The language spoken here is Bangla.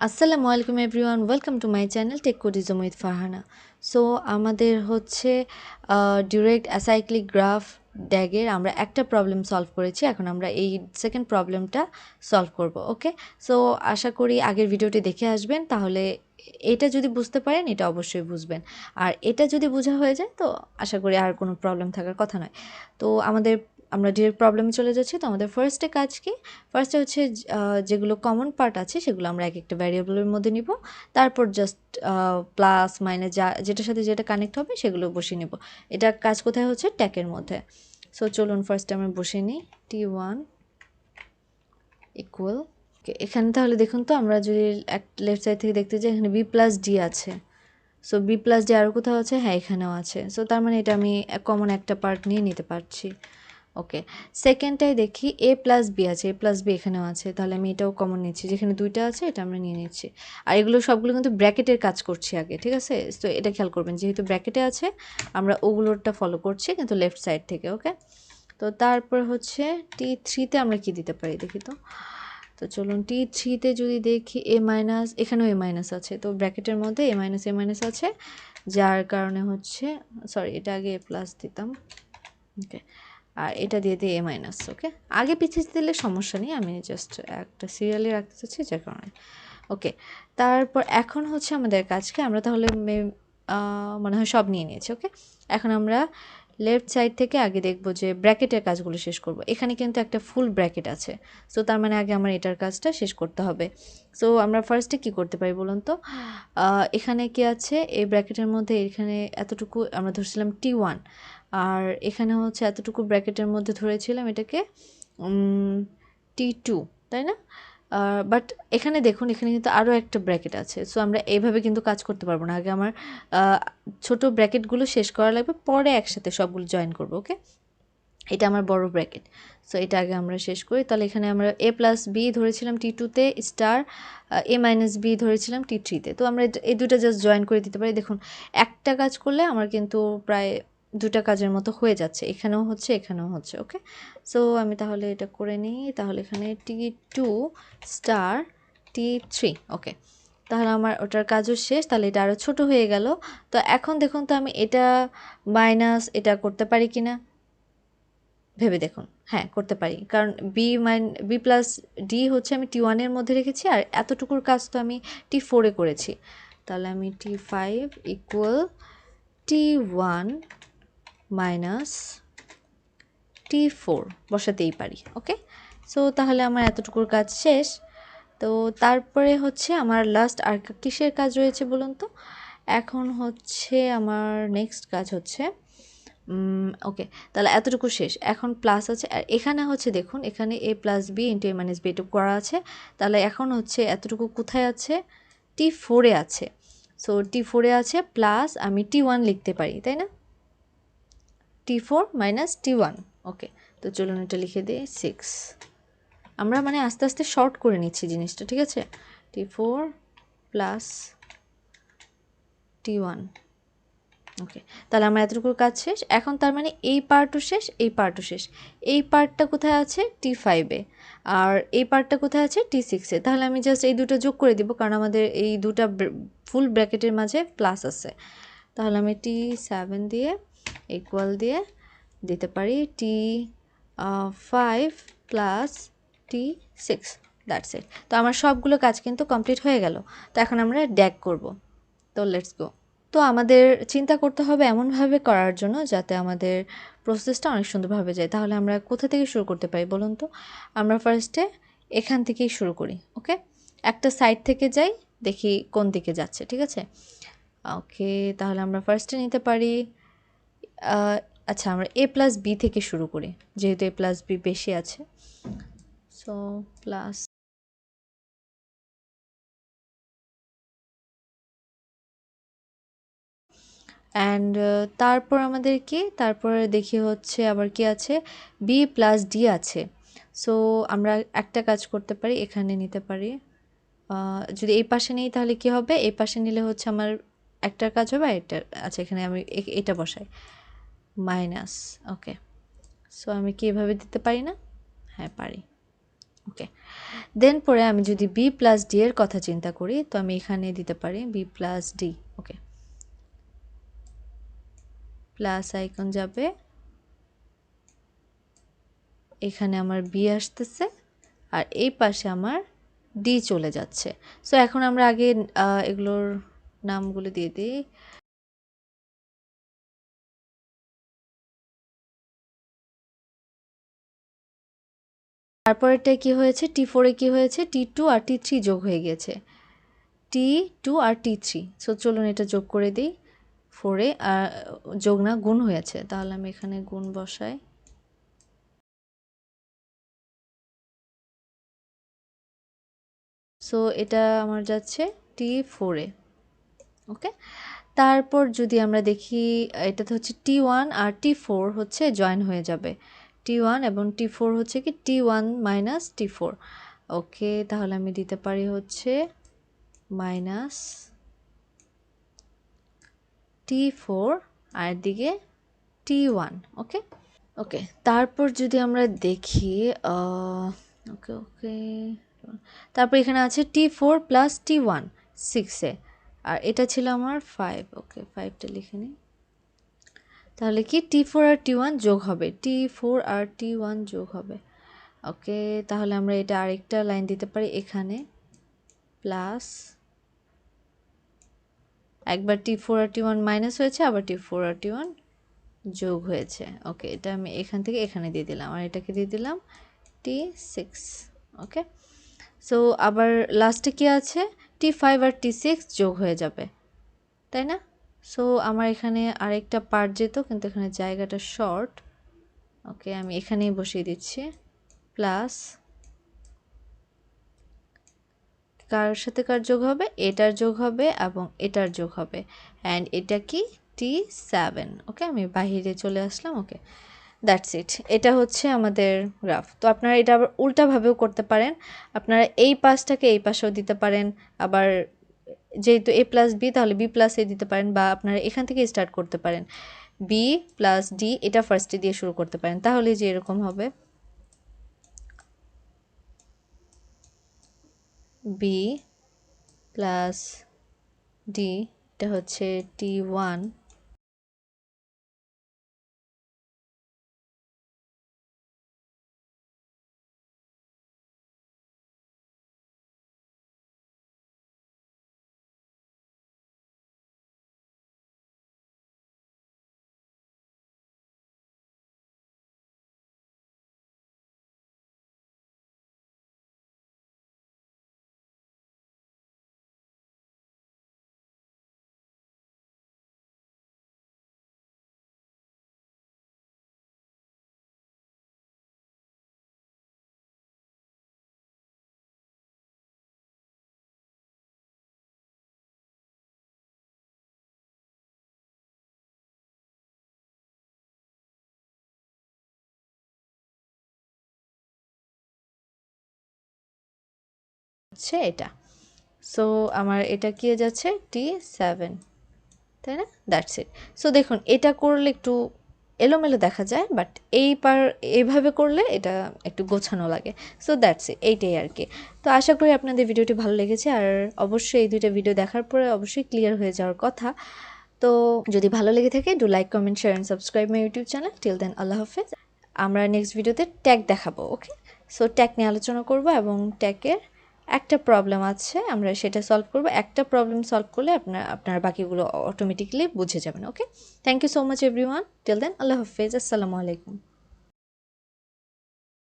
আসসালামু আলাইকুম everyone, welcome to my channel tech Codism with Farhana. So আমাদের হচ্ছে ডিরেক্ট অ্যাসাইক্লিক গ্রাফ ড্যাগের আমরা একটা প্রবলেম সলভ করেছি। এখন আমরা এই সেকেন্ড প্রবলেমটা সলভ করব। ওকে, সো আশা করি আগের ভিডিওটি দেখে আসবেন, তাহলে এটা যদি বুঝতে পারেন এটা অবশ্যই বুঝবেন। আর এটা যদি বোঝা হয়ে যায় তো আশা করি আর কোনো প্রবলেম থাকার কথা নয়। তো আমরা ডিরেক্ট প্রবলেমে চলে যাচ্ছি। তো আমাদের ফার্স্টে কাজ কি? ফার্স্টে হচ্ছে যেগুলো কমন পার্ট আছে সেগুলো আমরা এক একটা ভ্যারিয়েবলের মধ্যে নিব, তারপর জাস্ট প্লাস মাইনাস যেটার সাথে যেটা কানেক্ট হবে সেগুলো বসিয়ে নেব। এটা কাজ কোথায় হচ্ছে? ট্যাকের মধ্যে। সো চলুন ফার্স্টে আমরা বসিয়ে নিই T1 ইকুয়াল। এখানে তাহলে দেখুন তো, আমরা যদি এক লেফট সাইড থেকে দেখতে যাই, এখানে B+D আছে। সো B+D আরও কোথাও আছে? হ্যাঁ, এখানেও আছে। সো তার মানে এটা আমি কমন একটা পার্ট নিয়ে নিতে পারছি। ওকে, সেকেন্ডটাই দেখি A+B আছে, A+B এখানেও আছে, তাহলে আমি এটাও কমন নিচ্ছি। যেখানে দুইটা আছে এটা আমরা নিয়ে নিচ্ছি। আর এগুলো সবগুলো কিন্তু ব্র্যাকেটের কাজ করছি আগে, ঠিক আছে? তো এটা খেয়াল করবেন, যেহেতু ব্র্যাকেটে আছে আমরা ওগুলোরটা ফলো করছি কিন্তু লেফট সাইড থেকে। ওকে, তো তারপর হচ্ছে T3তে আমরা কি দিতে পারি দেখি তো। তো চলুন T3তে যদি দেখি এখানেও A- আছে, তো ব্র্যাকেটের মধ্যে A- আছে, যার কারণে হচ্ছে সরি এটা আগে A+ দিতাম। ওকে, আর এটা দিয়ে দিই A-। ওকে, আগে পিছিয়ে দিলে সমস্যা নেই, আমি জাস্ট একটা সিরিয়ালে রাখতে চাচ্ছি যার কারণে। ওকে, তারপর এখন হচ্ছে আমাদের কাজকে আমরা তাহলে মনে হয় সব নিয়ে নিয়েছি। ওকে, এখন আমরা লেফট সাইড থেকে আগে দেখব যে ব্র্যাকেটের কাজগুলো শেষ করব। এখানে কিন্তু একটা ফুল ব্র্যাকেট আছে, সো তার মানে আগে আমার এটার কাজটা শেষ করতে হবে। সো আমরা ফার্স্টে কি করতে পারি বলুন তো। এখানে কি আছে? এই ব্র্যাকেটের মধ্যে এখানে এতটুকু আমরা ধরছিলাম T1, আর এখানে হচ্ছে এতটুকু ব্র্যাকেটের মধ্যে ধরেছিলাম এটাকে T2, তাই না? বাট এখানে দেখুন, এখানে কিন্তু আরও একটা ব্র্যাকেট আছে। সো আমরা এইভাবে কিন্তু কাজ করতে পারবো না, আগে আমার ছোট ব্র্যাকেটগুলো শেষ করা লাগবে, পরে একসাথে সবগুলো জয়েন করবো। ওকে, এটা আমার বড় ব্র্যাকেট। সো এটা আগে আমরা শেষ করি। তাহলে এখানে আমরা A+B ধরেছিলাম T2তে, স্টার A-B ধরেছিলাম T3তে। তো আমরা এই দুটো জাস্ট জয়েন করে দিতে পারি। দেখুন, একটা কাজ করলে আমার কিন্তু প্রায় দুটা কাজের মতো হয়ে যাচ্ছে, এখানেও হচ্ছে এখানেও হচ্ছে। ওকে, সো আমি তাহলে এটা করে নিই। তাহলে এখানে T2 স্টার T3। ওকে, তাহলে আমার ওটার কাজও শেষ। তাহলে এটা আরও ছোট হয়ে গেল। তো এখন দেখুন তো, আমি এটা মাইনাস এটা করতে পারি কি না ভেবে দেখুন। হ্যাঁ, করতে পারি, কারণ B+D হচ্ছে আমি T1-এর মধ্যে রেখেছি, আর এতটুকুর কাজ তো আমি T4-এ করেছি। তাহলে আমি T5 equal T1 minus T4 বসাতেই পারি। ওকে, সো তাহলে আমার এতটুকুর কাজ শেষ। তো তারপরে হচ্ছে আমার লাস্ট আর কিসের কাজ রয়েছে বলুন তো। এখন হচ্ছে আমার নেক্সট কাজ হচ্ছে ওকে, তাহলে এতটুকু শেষ। এখন প্লাস আছে, আর এখানে হচ্ছে দেখুন, এখানে A+B ইন্টু A-B এটুকু করা আছে। তাহলে এখন হচ্ছে এতটুকু কোথায় আছে? T4-এ আছে। সো T4-এ আছে, প্লাস আমি T1 লিখতে পারি, তাই না? T4 minus T1। ওকে, তো চলুন এটা লিখে দিই 6। আমরা মানে আস্তে আস্তে শর্ট করে নিচ্ছি জিনিসটা, ঠিক আছে? T4 plus T1। ওকে, তাহলে আমার এতটুকুর কাজ শেষ। এখন তার মানে এই পার্টও শেষ, এই পার্টও শেষ। এই পার্টটা কোথায় আছে? T5-এ। আর এই পার্টটা কোথায় আছে? T6-এ। তাহলে আমি জাস্ট এই দুটো যোগ করে দিব, কারণ আমাদের এই দুটা ফুল ব্র্যাকেটের মাঝে প্লাস আছে। তাহলে আমি T7 দিয়ে ইকুয়াল দিয়ে দিতে পারি T5 plus T6। That's it. তো আমার সবগুলো কাজ কিন্তু কমপ্লিট হয়ে গেল। তো এখন আমরা ড্যাগ করব। তো লেটস গো। তো আমাদের চিন্তা করতে হবে এমনভাবে করার জন্য যাতে আমাদের প্রসেসটা অনেক সুন্দরভাবে যায়। তাহলে আমরা কোথা থেকে শুরু করতে পারি বলুন তো। আমরা ফার্স্টে এখান থেকেই শুরু করি। ওকে, একটা সাইড থেকে যাই, দেখি কোন দিকে যাচ্ছে, ঠিক আছে? ওকে, তাহলে আমরা ফার্স্টে নিতে পারি আচ্ছা, আমরা A+B থেকে শুরু করি, যেহেতু A+B বেশি আছে। সো প্লাস, অ্যান্ড তারপর আমাদের কি, তারপরে দেখি হচ্ছে আবার কি আছে, B+D আছে। সো আমরা একটা কাজ করতে পারি, এখানে নিতে পারি। যদি এই পাশে নিই তাহলে কি হবে? এই পাশে নিলে হচ্ছে আমার একটার কাজ হবে, আর এটা আচ্ছা এখানে আমি এটা বসাই মাইনাস। ওকে, সো আমি কি এভাবে দিতে পারি না? হ্যাঁ পারি। ওকে, দেন পরে আমি যদি বি প্লাস ডি এর কথা চিন্তা করি তো আমি এখানে দিতে পারি বি প্লাস ডি। ওকে, প্লাস আইকন যাবে, এখানে আমার বি আসতেছে আর এই পাশে আমার ডি চলে যাচ্ছে। সো এখন আমরা আগে এগুলোর নামগুলো দিয়ে দিই। তারপরেরটা কি হয়েছে, T4 এ কি হয়েছে, T2 আর T3 যোগ হয়ে গেছে, T2 আর T3। সো চলুন এটা যোগ করে দিই। 4 এ যোগ না, গুণ হয়েছে, তাহলে আমি এখানে গুণ বসাই। সো এটা আমার যাচ্ছে T4 এ। ওকে, তারপর যদি আমরা দেখি এটাতে হচ্ছে T1 আর T4 হচ্ছে জয়েন হয়ে যাবে, T1 এবং T4 হচ্ছে কি T1 মাইনাস T4। ওকে, তাহলে আমি দিতে পারি হচ্ছে মাইনাস T4 আর দিকে T1। ওকে ওকে, তারপর যদি আমরা দেখি ওকে ওকে, তারপর এখানে আছে T4 প্লাস T1 6 এ, আর এটা ছিল আমার 5। ওকে, 5টা লিখে নিই। তাহলে কি T4 আর T1 যোগ হবে, T4 আর T1 যোগ হবে। ওকে, তাহলে আমরা এটা আরেকটা লাইন দিতে পারি এখানে, প্লাস একবার T4 আর T1 মাইনাস হয়েছে, আবার T4 আর T1 যোগ হয়েছে। ওকে, এটা আমি এখান থেকে এখানে দিয়ে দিলাম আর এটাকে দিয়ে দিলাম T6। ওকে, সো আবার লাস্টে কি আছে, T5 আর T6 যোগ হয়ে যাবে, তাই না? সো আমার এখানে আরেকটা পার্ট যেত, কিন্তু এখানে জায়গাটা শর্ট। ওকে, আমি এখানেই বসিয়ে দিচ্ছি, প্লাস কার সাথে কার যোগ হবে, এটার যোগ হবে এবং এটার যোগ হবে, অ্যান্ড এটা কি T7। ওকে, আমি বাহিরে চলে আসলাম। ওকে, দ্যাটস ইট, এটা হচ্ছে আমাদের গ্রাফ। তো আপনারা এটা আবার উল্টাভাবেও করতে পারেন, আপনারা এই পাশটাকে এই পাশেও দিতে পারেন, আবার যেহেতু এ প্লাস বি তাহলে বি প্লাস এ দিতে পারেন, বা আপনারা এখান থেকে স্টার্ট করতে পারেন, বি প্লাস ডি এটা ফার্স্টে দিয়ে শুরু করতে পারেন, তাহলে যে এরকম হবে বি প্লাস ডি, এটা হচ্ছে T1 হচ্ছে এটা। সো আমার এটা কি যাচ্ছে T7, তাই না? That's it. সো দেখুন এটা করলে একটু এলোমেলো দেখা যায়, বাট এইভাবে করলে এটা একটু গোছানো লাগে। সো দ্যাটস ইট, এইটাই আর কি। তো আশা করি আপনাদের ভিডিওটি ভালো লেগেছে, আর অবশ্যই এই দুইটা ভিডিও দেখার পরে অবশ্যই ক্লিয়ার হয়ে যাওয়ার কথা। তো যদি ভালো লেগে থাকে, do like, comment, share and subscribe my YouTube channel. Till then, আল্লাহ হাফেজ। আমরা নেক্সট ভিডিওতে ট্যাগ দেখাবো। ওকে, সো ট্যাগ নিয়ে আলোচনা করব, এবং ট্যাগের একটা প্রবলেম আছে, আমরা সেটা সলভ করব। একটা প্রবলেম সলভ করলে আপনার বাকিগুলো অটোমেটিকলি বুঝে যাবেন। Okay, thank you so much everyone. Till then, আল্লাহ হাফেজ, আসসালামু আলাইকুম।